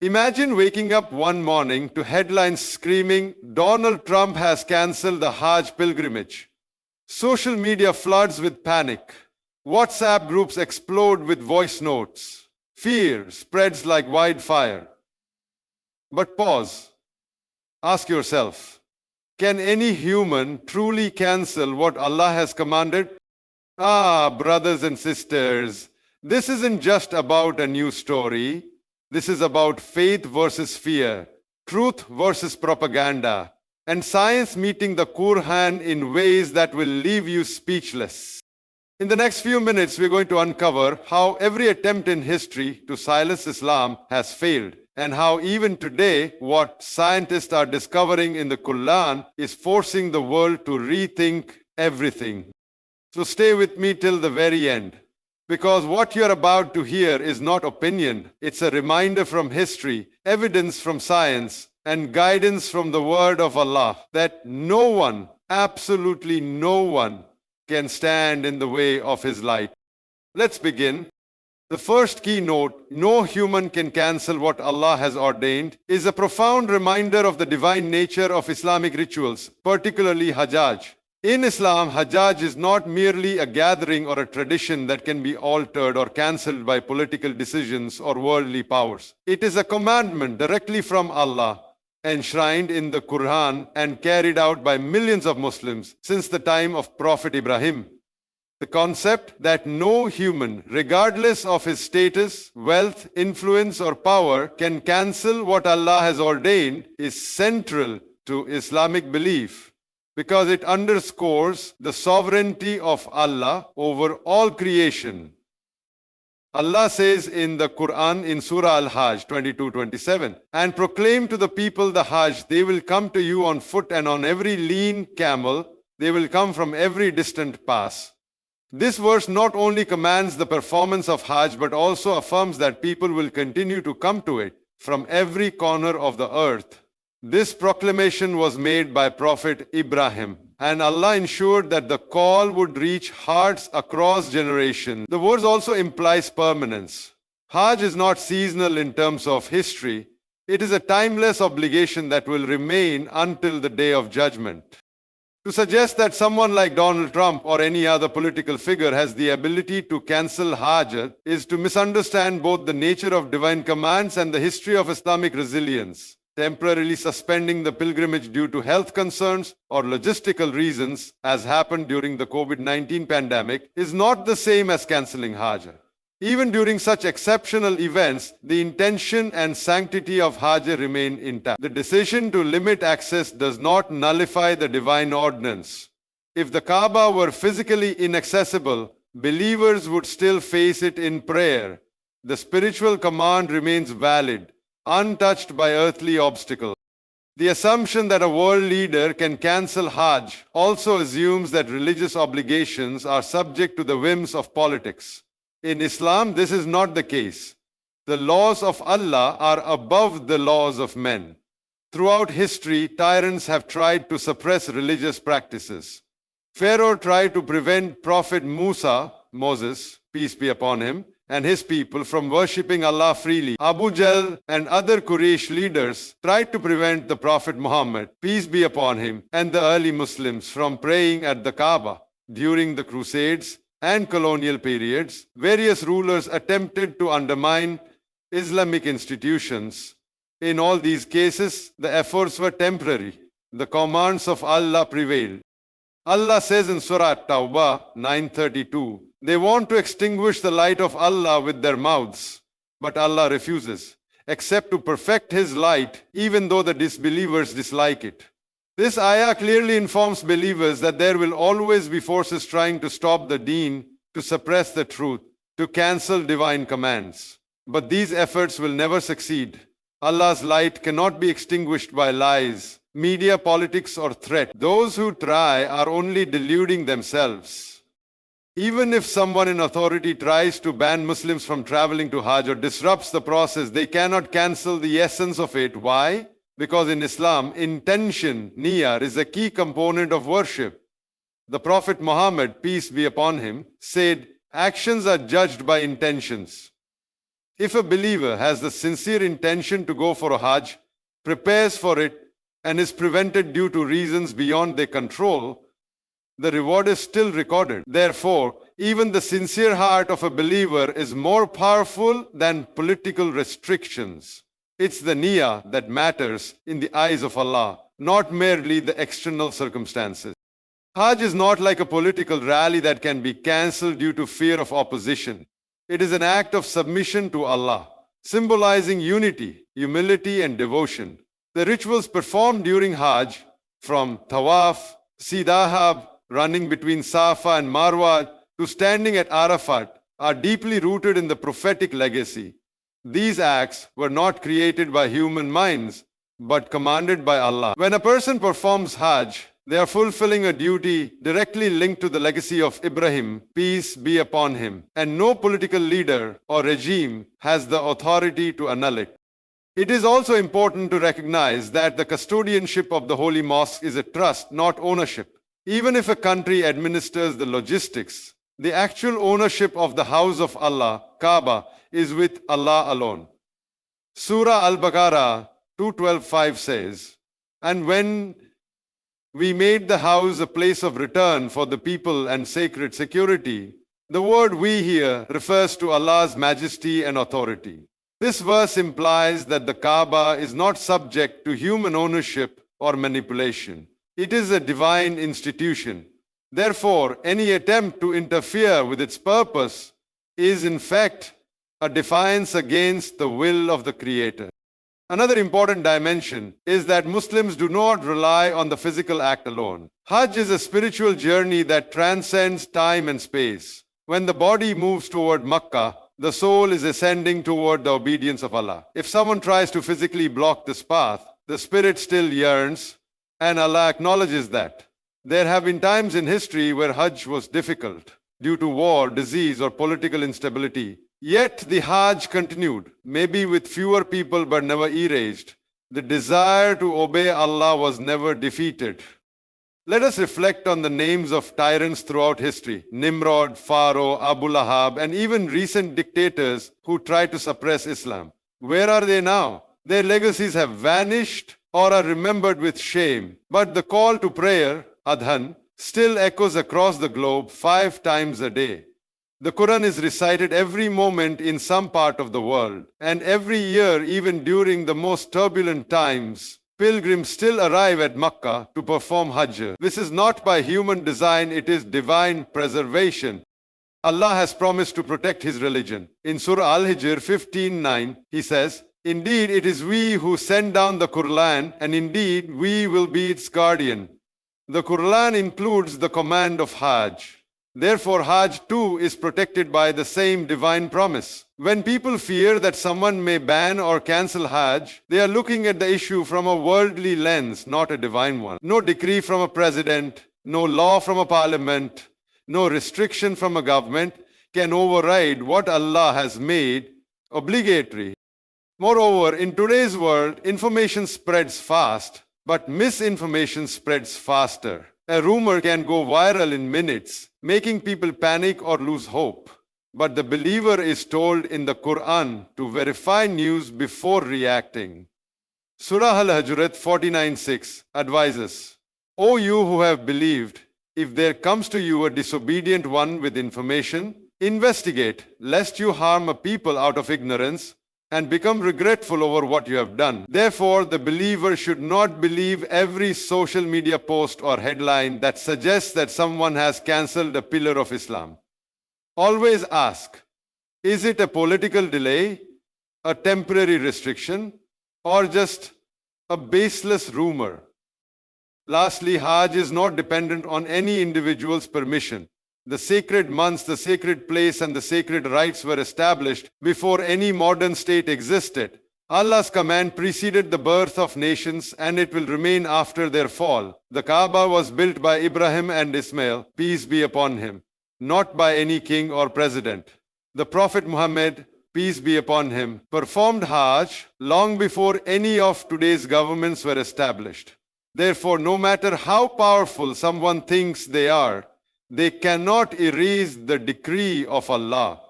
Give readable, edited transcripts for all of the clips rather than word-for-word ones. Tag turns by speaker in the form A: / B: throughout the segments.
A: Imagine waking up one morning to headlines screaming, Donald Trump has cancelled the Hajj pilgrimage. Social media floods with panic. WhatsApp groups explode with voice notes. Fear spreads like wildfire. But pause. Ask yourself, can any human truly cancel what Allah has commanded? Ah, brothers and sisters, this isn't just about a new story. This is about faith versus fear, truth versus propaganda, and science meeting the Quran in ways that will leave you speechless. In the next few minutes, we're going to uncover how every attempt in history to silence Islam has failed, and how even today, what scientists are discovering in the Quran is forcing the world to rethink everything. So stay with me till the very end. Because what you're about to hear is not opinion, it's a reminder from history, evidence from science, and guidance from the word of Allah that no one, absolutely no one, can stand in the way of His light. Let's begin. The first keynote, no human can cancel what Allah has ordained, is a profound reminder of the divine nature of Islamic rituals, particularly Hajj. In Islam, Hajj is not merely a gathering or a tradition that can be altered or cancelled by political decisions or worldly powers. It is a commandment directly from Allah, enshrined in the Quran and carried out by millions of Muslims since the time of Prophet Ibrahim. The concept that no human, regardless of his status, wealth, influence, or power, can cancel what Allah has ordained is central to Islamic belief, because it underscores the sovereignty of Allah over all creation. Allah says in the Quran in Surah Al-Hajj 22-27, and proclaim to the people the Hajj, they will come to you on foot, and on every lean camel, they will come from every distant pass. This verse not only commands the performance of Hajj, but also affirms that people will continue to come to it from every corner of the earth. This proclamation was made by Prophet Ibrahim, and Allah ensured that the call would reach hearts across generations. The verse also implies permanence. Hajj is not seasonal in terms of history. It is a timeless obligation that will remain until the day of judgment. To suggest that someone like Donald Trump or any other political figure has the ability to cancel Hajj is to misunderstand both the nature of divine commands and the history of Islamic resilience. Temporarily suspending the pilgrimage due to health concerns or logistical reasons, as happened during the COVID-19 pandemic, is not the same as cancelling Hajj. Even during such exceptional events, the intention and sanctity of Hajj remain intact. The decision to limit access does not nullify the divine ordinance. If the Kaaba were physically inaccessible, believers would still face it in prayer. The spiritual command remains valid, untouched by earthly obstacles. The assumption that a world leader can cancel Hajj also assumes that religious obligations are subject to the whims of politics. In Islam, this is not the case. The laws of Allah are above the laws of men. Throughout history, tyrants have tried to suppress religious practices. Pharaoh tried to prevent Prophet Moses, peace be upon him, and his people from worshipping Allah freely. Abu Jahl and other Quraysh leaders tried to prevent the Prophet Muhammad, peace be upon him, and the early Muslims from praying at the Kaaba. During the Crusades and colonial periods, various rulers attempted to undermine Islamic institutions. In all these cases, the efforts were temporary. The commands of Allah prevailed. Allah says in Surah At-Tawbah 9:32, they want to extinguish the light of Allah with their mouths, but Allah refuses, except to perfect His light, even though the disbelievers dislike it. This ayah clearly informs believers that there will always be forces trying to stop the deen, to suppress the truth, to cancel divine commands. But these efforts will never succeed. Allah's light cannot be extinguished by lies, media, politics, or threat. Those who try are only deluding themselves. Even if someone in authority tries to ban Muslims from traveling to Hajj or disrupts the process, they cannot cancel the essence of it. Why? Because in Islam, intention, niyyah, is a key component of worship. The Prophet Muhammad, peace be upon him, said, actions are judged by intentions. If a believer has the sincere intention to go for a Hajj, prepares for it, and is prevented due to reasons beyond their control, the reward is still recorded. Therefore, even the sincere heart of a believer is more powerful than political restrictions. It's the niyyah that matters in the eyes of Allah, not merely the external circumstances. Hajj is not like a political rally that can be cancelled due to fear of opposition. It is an act of submission to Allah, symbolizing unity, humility, and devotion. The rituals performed during Hajj, from tawaf, sidahab, running between Safa and Marwa, to standing at Arafat, are deeply rooted in the prophetic legacy. These acts were not created by human minds, but commanded by Allah. When a person performs Hajj, they are fulfilling a duty directly linked to the legacy of Ibrahim, peace be upon him, and no political leader or regime has the authority to annul it. It is also important to recognize that the custodianship of the Holy Mosque is a trust, not ownership. Even if a country administers the logistics, the actual ownership of the house of Allah, Kaaba, is with Allah alone. Surah Al-Baqarah 2:12-5 says, "And when we made the house a place of return for the people and sacred security," the word "we" here refers to Allah's majesty and authority. This verse implies that the Kaaba is not subject to human ownership or manipulation. It is a divine institution. Therefore, any attempt to interfere with its purpose is in fact a defiance against the will of the Creator. Another important dimension is that Muslims do not rely on the physical act alone. Hajj is a spiritual journey that transcends time and space. When the body moves toward Makkah, the soul is ascending toward the obedience of Allah. If someone tries to physically block this path, the spirit still yearns, and Allah acknowledges that. There have been times in history where Hajj was difficult due to war, disease, or political instability. Yet the Hajj continued, maybe with fewer people but never erased. The desire to obey Allah was never defeated. Let us reflect on the names of tyrants throughout history: Nimrod, Pharaoh, Abu Lahab, and even recent dictators who tried to suppress Islam. Where are they now? Their legacies have vanished or are remembered with shame. But the call to prayer, Adhan, still echoes across the globe 5 times a day. The Quran is recited every moment in some part of the world, and every year, even during the most turbulent times, pilgrims still arrive at Makkah to perform Hajj. This is not by human design, it is divine preservation. Allah has promised to protect His religion. In Surah Al-Hijr 15:9, He says, "Indeed, it is we who send down the Quran, and indeed we will be its guardian." The Quran includes the command of Hajj. Therefore, Hajj too is protected by the same divine promise. When people fear that someone may ban or cancel Hajj, they are looking at the issue from a worldly lens, not a divine one. No decree from a president, no law from a parliament, no restriction from a government can override what Allah has made obligatory. Moreover, in today's world, information spreads fast, but misinformation spreads faster. A rumor can go viral in minutes, making people panic or lose hope. But the believer is told in the Quran to verify news before reacting. Surah Al-Hujurat 49:6 advises, "O you who have believed, if there comes to you a disobedient one with information, investigate, lest you harm a people out of ignorance and become regretful over what you have done." Therefore, the believer should not believe every social media post or headline that suggests that someone has cancelled a pillar of Islam. Always ask, is it a political delay, a temporary restriction, or just a baseless rumor? Lastly, Hajj is not dependent on any individual's permission. The sacred months, the sacred place, and the sacred rites were established before any modern state existed. Allah's command preceded the birth of nations, and it will remain after their fall. The Kaaba was built by Ibrahim and Ismail, peace be upon him, not by any king or president. The Prophet Muhammad, peace be upon him, performed Hajj long before any of today's governments were established. Therefore, no matter how powerful someone thinks they are, they cannot erase the decree of Allah.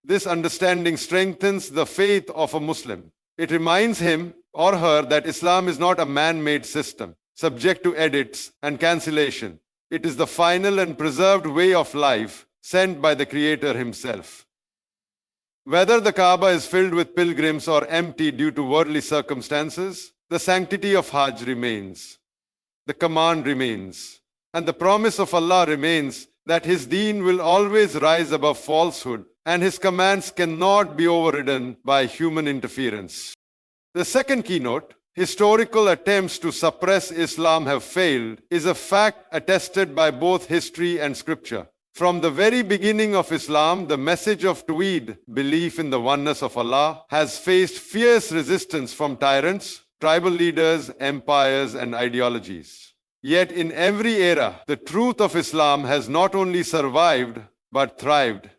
A: This understanding strengthens the faith of a Muslim. It reminds him or her that Islam is not a man-made system, subject to edits and cancellation. It is the final and preserved way of life sent by the Creator Himself. Whether the Kaaba is filled with pilgrims or empty due to worldly circumstances, the sanctity of Hajj remains. The command remains. And the promise of Allah remains that His deen will always rise above falsehood and His commands cannot be overridden by human interference. The second keynote, historical attempts to suppress Islam have failed, is a fact attested by both history and scripture. From the very beginning of Islam, the message of Tawheed, belief in the oneness of Allah, has faced fierce resistance from tyrants, tribal leaders, empires, and ideologies. Yet in every era, the truth of Islam has not only survived, but thrived.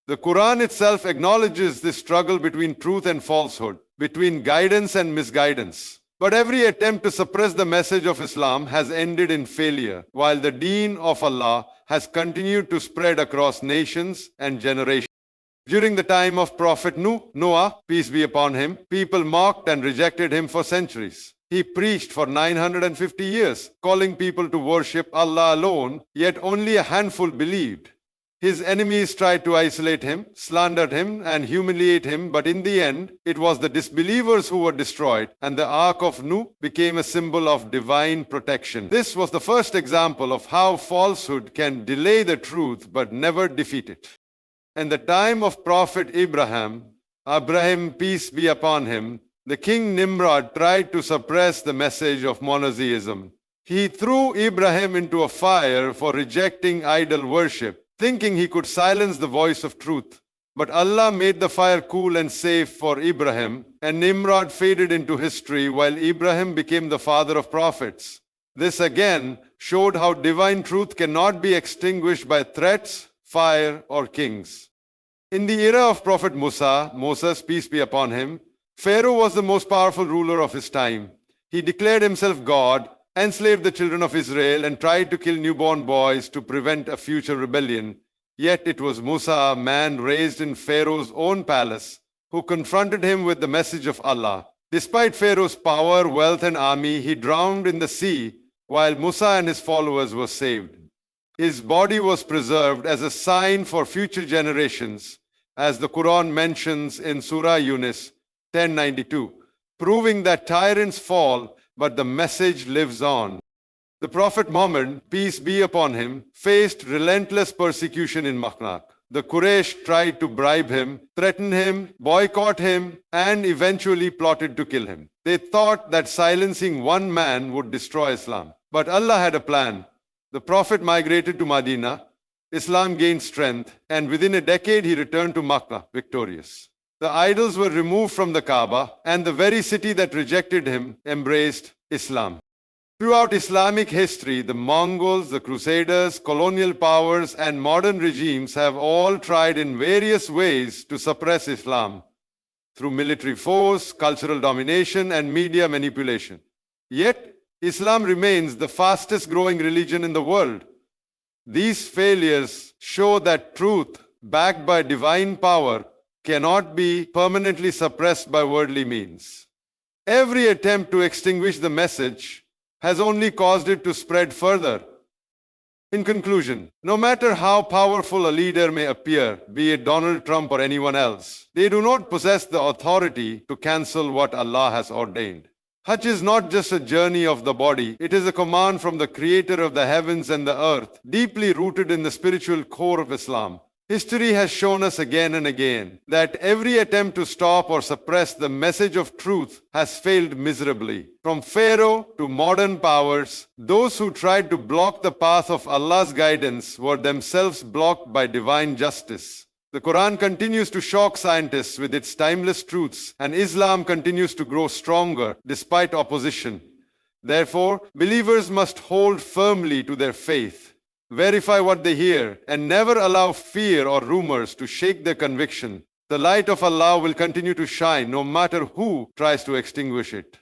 A: The Quran itself acknowledges this struggle between truth and falsehood, between guidance and misguidance. But every attempt to suppress the message of Islam has ended in failure, while the deen of Allah has continued to spread across nations and generations. During the time of Prophet Noah, peace be upon him, people mocked and rejected him for centuries. He preached for 950 years, calling people to worship Allah alone, yet only a handful believed. His enemies tried to isolate him, slandered him, and humiliate him, but in the end, it was the disbelievers who were destroyed, and the Ark of Noah became a symbol of divine protection. This was the first example of how falsehood can delay the truth but never defeat it. In the time of Prophet Abraham, peace be upon him, the king Nimrod tried to suppress the message of monotheism. He threw Abraham into a fire for rejecting idol worship, thinking he could silence the voice of truth. But Allah made the fire cool and safe for Abraham, and Nimrod faded into history while Abraham became the father of prophets. This again showed how divine truth cannot be extinguished by threats, fire, or kings. In the era of Prophet Moses, peace be upon him, Pharaoh was the most powerful ruler of his time. He declared himself God, enslaved the children of Israel, and tried to kill newborn boys to prevent a future rebellion. Yet it was Musa, a man raised in Pharaoh's own palace, who confronted him with the message of Allah. Despite Pharaoh's power, wealth, and army, he drowned in the sea, while Musa and his followers were saved. His body was preserved as a sign for future generations, as the Quran mentions in Surah Yunus 10:92, proving that tyrants fall, but the message lives on. The Prophet Muhammad, peace be upon him, faced relentless persecution in Makka. The Quraysh tried to bribe him, threaten him, boycott him, and eventually plotted to kill him. They thought that silencing one man would destroy Islam. But Allah had a plan. The Prophet migrated to Medina, Islam gained strength, and within a decade he returned to Makkah victorious. The idols were removed from the Kaaba, and the very city that rejected him embraced Islam. Throughout Islamic history, the Mongols, the Crusaders, colonial powers, and modern regimes have all tried in various ways to suppress Islam through military force, cultural domination, and media manipulation. Yet, Islam remains the fastest growing religion in the world. These failures show that truth, backed by divine power, cannot be permanently suppressed by worldly means. Every attempt to extinguish the message has only caused it to spread further. In conclusion, no matter how powerful a leader may appear, be it Donald Trump or anyone else, they do not possess the authority to cancel what Allah has ordained. Hajj is not just a journey of the body, it is a command from the Creator of the heavens and the earth, deeply rooted in the spiritual core of Islam. History has shown us again and again that every attempt to stop or suppress the message of truth has failed miserably. From Pharaoh to modern powers, those who tried to block the path of Allah's guidance were themselves blocked by divine justice. The Quran continues to shock scientists with its timeless truths, and Islam continues to grow stronger despite opposition. Therefore, believers must hold firmly to their faith, verify what they hear, and never allow fear or rumors to shake their conviction. The light of Allah will continue to shine no matter who tries to extinguish it.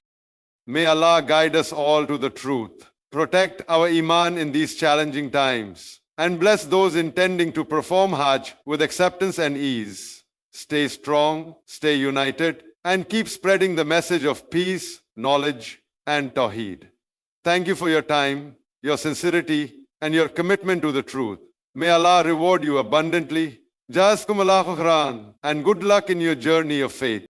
A: May Allah guide us all to the truth, protect our Iman in these challenging times, and bless those intending to perform Hajj with acceptance and ease. Stay strong, stay united, and keep spreading the message of peace, knowledge, and Tawheed. Thank you for your time, your sincerity, and your commitment to the truth. May Allah reward you abundantly. Jazakumullahu khairan, and good luck in your journey of faith.